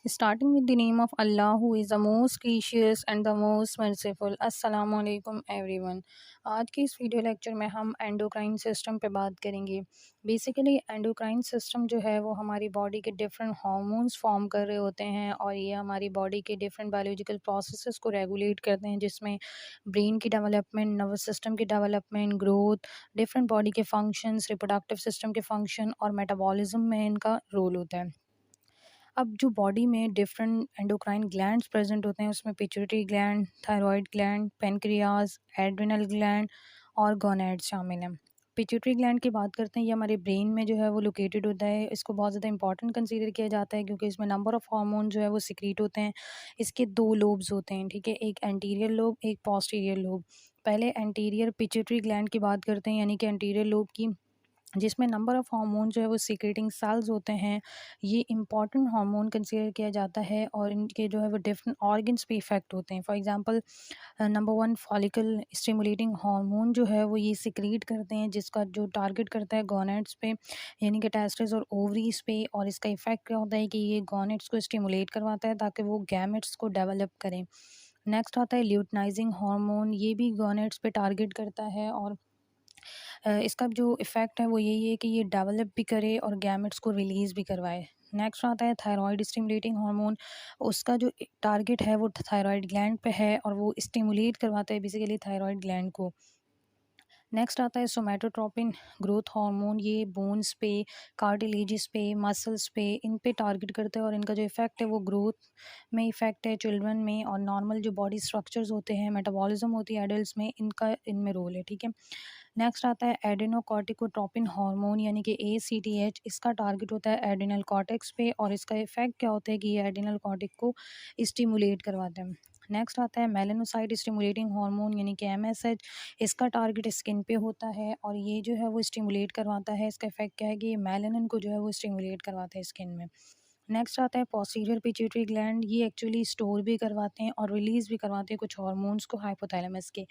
Starting with the name of Allah, who is the most gracious and the most merciful. अस्सलाम वालेकुम everyone. आज के इस video lecture में हम एंडोक्राइन सिस्टम पे बात करेंगे। बेसिकली एंडोक्राइन सिस्टम जो है वो हमारी बॉडी के डिफरेंट हार्मोन्स फॉर्म कर रहे होते हैं और ये हमारी बॉडी के डिफरेंट बायोलॉजिकल प्रोसेसेस को रेगुलेट करते हैं, जिसमें ब्रेन की डेवलपमेंट, नर्वस सिस्टम की डेवलपमेंट, ग्रोथ, डिफरेंट बॉडी के फंक्शंस, रिप्रोडक्टिव सिस्टम के फंक्शन और मेटाबॉलिज्म में इनका रोल होता है। अब जो बॉडी में डिफरेंट एंडोक्राइन ग्लैंड्स प्रेजेंट होते हैं, उसमें pituitary gland, thyroid gland, pancreas, adrenal gland और गोनैड्स शामिल हैं। पिट्यूटरी ग्लैंड की बात करते हैं, ये हमारे ब्रेन में जो है वो लोकेटेड होता है। इसको बहुत ज़्यादा इंपॉर्टेंट कंसीडर किया जाता है क्योंकि इसमें नंबर ऑफ़ हार्मोन जो है वो सिक्रीट होते हैं। इसके 2 लोब्स होते हैं, ठीक है? एक एंटीरियर लोब, एक पोस्टीरियर लोब। पहले एंटीरियर पिट्यूटरी ग्लैंड की बात करते हैं, यानी कि एंटीरियर लोब की, जिसमें नंबर ऑफ़ हार्मोन जो है वो सीक्रेटिंग सेल्स होते हैं। ये इम्पॉर्टेंट हार्मोन कंसीडर किया जाता है और इनके जो है वो डिफरेंट ऑर्गन्स पे इफ़ेक्ट होते हैं। For example number 1 follicle stimulating hormone जो है वो ये सीक्रेट करते हैं, जिसका जो टारगेट करता है गोनैड्स पे, यानी कि टेस्टिस और ओवरीज़ पे। और इसका इफ़ेक्ट क्या होता है कि ये गोनैड्स को स्टिमुलेट करवाता है ताकि वो गैमेट्स को डेवलप करें। नेक्स्ट आता है ल्यूटिनाइजिंग हार्मोन, ये भी गोनैड्स पे टारगेट करता है और इसका जो इफ़ेक्ट है वो यही है कि ये डेवलप भी करे और गैमेट्स को रिलीज़ भी करवाए। नेक्स्ट आता है थायराइड स्टिमुलेटिंग हार्मोन, उसका जो टारगेट है वो थायराइड ग्लैंड पे है और वो स्टिमुलेट करवाता है बेसिकली थायराइड ग्लैंड को। नेक्स्ट आता है सोमैटोट्रोपिन ग्रोथ हार्मोन, ये बोन्स पे, कार्टिलेजेस पे, मसल्स पे, इन पे टारगेट करता है और इनका जो इफ़ेक्ट है वो ग्रोथ में इफ़ेक्ट है चिल्ड्रन में, और नॉर्मल जो बॉडी स्ट्रक्चर्स होते हैं, मेटाबॉलिज्म होती है एडल्ट्स में, इनका इनमें रोल है, ठीक है। नेक्स्ट आता है एडेनोकॉर्टिकोट्रोपिन हार्मोन, यानी कि ACTH। इसका टारगेट होता है एड्रिनल कॉर्टेक्स पे और इसका इफ़ेक्ट क्या होता है कि ये एड्रिनल कॉर्टेक्स को स्टिमुलेट करवाता है। नेक्स्ट आता है मेलानोसाइट स्टिमुलेटिंग हार्मोन, यानी कि MSH। इसका टारगेट स्किन पे होता है और ये जो है वो स्टिमुलेट करवाता है। इसका इफ़ेक्ट क्या है कि ये मेलानिन को जो है वो स्टिमुलेट करवाता है स्किन में। नेक्स्ट आता है पोस्टीरियर पिट्यूटरी ग्लैंड, ये एक्चुअली स्टोर भी करवाते हैं और रिलीज़ भी करवाते हैं कुछ हार्मोन्स को हाइपोथैलेमस के।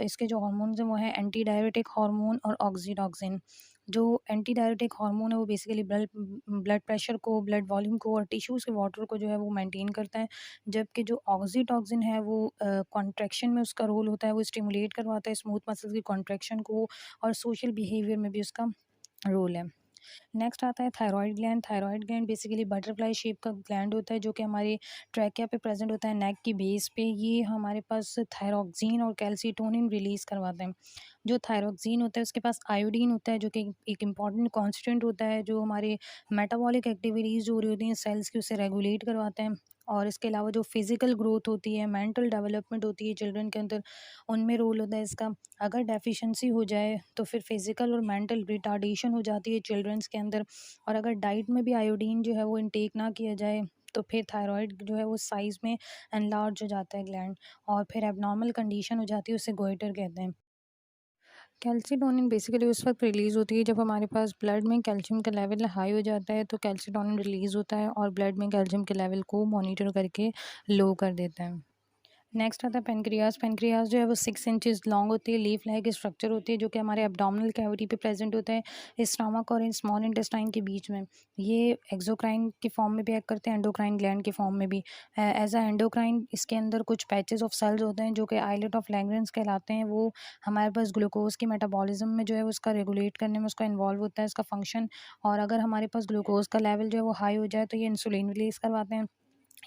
इसके जो हार्मोन्स हैं वो है एंटी डायरेटिक हार्मोन और ऑक्सीटोसिन। जो एंटी डायरेटिक हार्मोन है वो बेसिकली ब्लड ब्लड प्रेशर को, ब्लड वॉल्यूम को और टिश्यूज़ के वाटर को जो है वो मेंटेन करता है। जबकि जो ऑक्सीटोसिन है वो कॉन्ट्रैक्शन में उसका रोल होता है, वो स्टिमुलेट करवाता है स्मूथ मसल्स की कॉन्ट्रैक्शन को और सोशल बिहेवियर में भी उसका रोल है। नेक्स्ट आता है thyroid gland. Thyroid gland basically butterfly shape का ग्लैंड होता है जो कि हमारे ट्रैकिया पे प्रेजेंट होता है, नेक की बेस पे। ये हमारे पास थायरोक्सिन और कैल्सीटोनिन रिलीज़ करवाते हैं। जो थायरोक्सिन होता है उसके पास आयोडीन होता है जो कि एक इम्पॉर्टेंट कॉन्स्टिट्यूएंट होता है, जो हमारे मेटाबॉलिक एक्टिविटीज़ जो हो रही होती हैं सेल्स की, उसे रेगुलेट करवाते हैं। और इसके अलावा जो फिज़िकल ग्रोथ होती है, मेंटल डेवलपमेंट होती है चिल्ड्रन के अंदर, उनमें रोल होता है इसका। अगर डेफिशिएंसी हो जाए तो फिर फिज़िकल और मेंटल रिटार्डेशन हो जाती है चिल्ड्रंस के अंदर। और अगर डाइट में भी आयोडीन जो है वो इनटेक ना किया जाए तो फिर थायराइड जो है वो साइज़ में एनलार्ज हो जाता है ग्लैंड और फिर एब्नॉर्मल कंडीशन हो जाती है, उसे गोइटर कहते हैं। कैल्सीटोनिन बेसिकली उस वक्त रिलीज़ होती है जब हमारे पास ब्लड में कैल्शियम का लेवल हाई हो जाता है, तो कैल्सीटोनिन रिलीज़ होता है और ब्लड में कैल्शियम के लेवल को मॉनिटर करके लो कर देता है। नेक्स्ट आता है पेनक्रियाज। पेनक्रियाज जो है वो 6 इंचज़ लॉन्ग होती है, लीफ लाइक स्ट्रक्चर होती है जो कि हमारे एब्डोमिनल कैविटी पे प्रेजेंट होता है, स्टमक और स्मॉल इंटेस्टाइन के बीच में। ये एक्सोक्राइन की फॉर्म में भी एक्ट करते हैं, एंडोक्राइन ग्लैंड की फॉर्म में भी। एज अ एंडोक्राइन इसके अंदर कुछ पैचेस ऑफ सेल्स होते हैं जो कि आइलेट ऑफ लैंगरेंस कहलाते हैं। वो हमारे पास ग्लूकोज की मेटाबॉलिज्म में जो है उसका रेगुलेट करने में उसका इन्वॉल्व होता है, इसका फंक्शन। और अगर हमारे पास ग्लूकोज का लेवल जो है वो हाई हो जाए तो ये इंसुलिन रिलीज़ करवाते हैं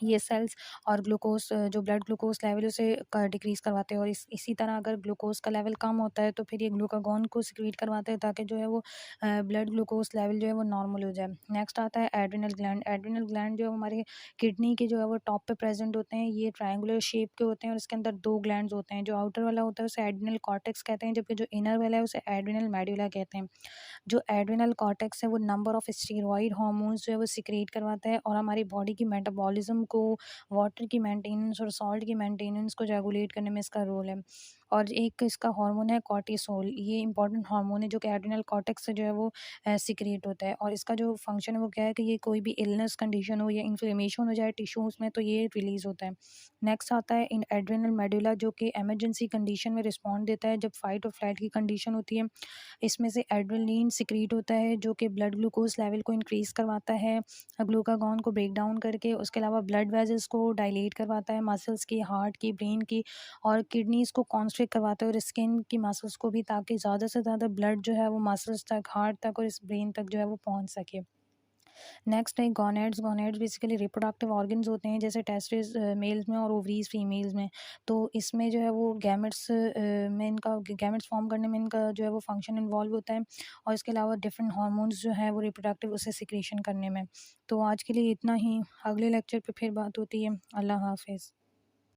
ये सेल्स, और ग्लूकोज जो ब्लड ग्लूकोज लेवल उसे डिक्रीज़ करवाते हैं। और इसी तरह अगर ग्लूकोज का लेवल कम होता है तो फिर ये ग्लूकागॉन को सिक्रीट करवाते हैं ताकि जो है वो ब्लड ग्लूकोज लेवल जो है वो नॉर्मल हो जाए। नेक्स्ट आता है एड्रिनल ग्लैंड। एड्रिनल ग्लैंड जो हमारे किडनी के जो है वो टॉप पे प्रेजेंट होते हैं, ये ट्रायंगुलर शेप के होते हैं और इसके अंदर 2 ग्लैंड्स होते हैं। जो आउटर वाला होता है उसे एड्रिनल कॉर्टेक्स कहते हैं, जबकि जो इनर वाला है उसे एड्रिनल मेडुला कहते हैं। जो एड्रिनल कॉर्टेक्स है वो नंबर ऑफ स्टेरॉइड हार्मोन्स जो है वो सिक्रेट करवाता है और हमारी बॉडी की मेटाबॉलिज्म को, वाटर की मेंटेनेंस और सॉल्ट की मेंटेनेंस को रेगुलेट करने में इसका रोल है। और एक इसका हार्मोन है कॉर्टिसोल, ये इंपॉर्टेंट हार्मोन है जो कि एड्रिनल कॉर्टेक्स से जो है वो सीक्रेट होता है, और इसका जो फंक्शन है वो क्या है कि ये कोई भी इलनेस कंडीशन हो या इन्फ्लेमेशन हो जाए टिश्यूज़ में तो ये रिलीज़ होता है। नेक्स्ट आता है इन एड्रिनल मेडुला, जो कि इमरजेंसी कंडीशन में रिस्पॉन्ड देता है जब फाइट और फ्लाइट की कंडीशन होती है। इसमें से एड्रेनलिन सिक्रीट होता है जो कि ब्लड ग्लूकोज लेवल को इंक्रीज़ करवाता है ग्लूकागॉन को ब्रेक डाउन करके। उसके अलावा ब्लड वेजल्स को डायलेट करवाता है, मसल्स की, हार्ट की, ब्रेन की, और किडनीज़ को कॉन्स्ट्रिक्ट करवाता है, और स्किन की मसल्स को भी, ताकि ज़्यादा से ज़्यादा ब्लड जो है वो मसल्स तक, हार्ट तक और इस ब्रेन तक जो है वो पहुँच सके। नेक्स्ट है gonads. Gonads basically reproductive organs होते हैं, जैसे टेस्टिस मेल्स में और ओवरीज फीमेल्स में। तो इसमें जो है वो गैमेट्स में इनका गैमेट्स फॉर्म करने में इनका जो है वो फंक्शन इन्वॉल्व होता है, और इसके अलावा डिफरेंट हार्मोन्स जो है वो रिप्रोडक्टिव उसे सिक्रेशन करने में। तो आज के लिए इतना ही, अगले लेक्चर पे फिर बात होती है। अल्लाह हाफिज़।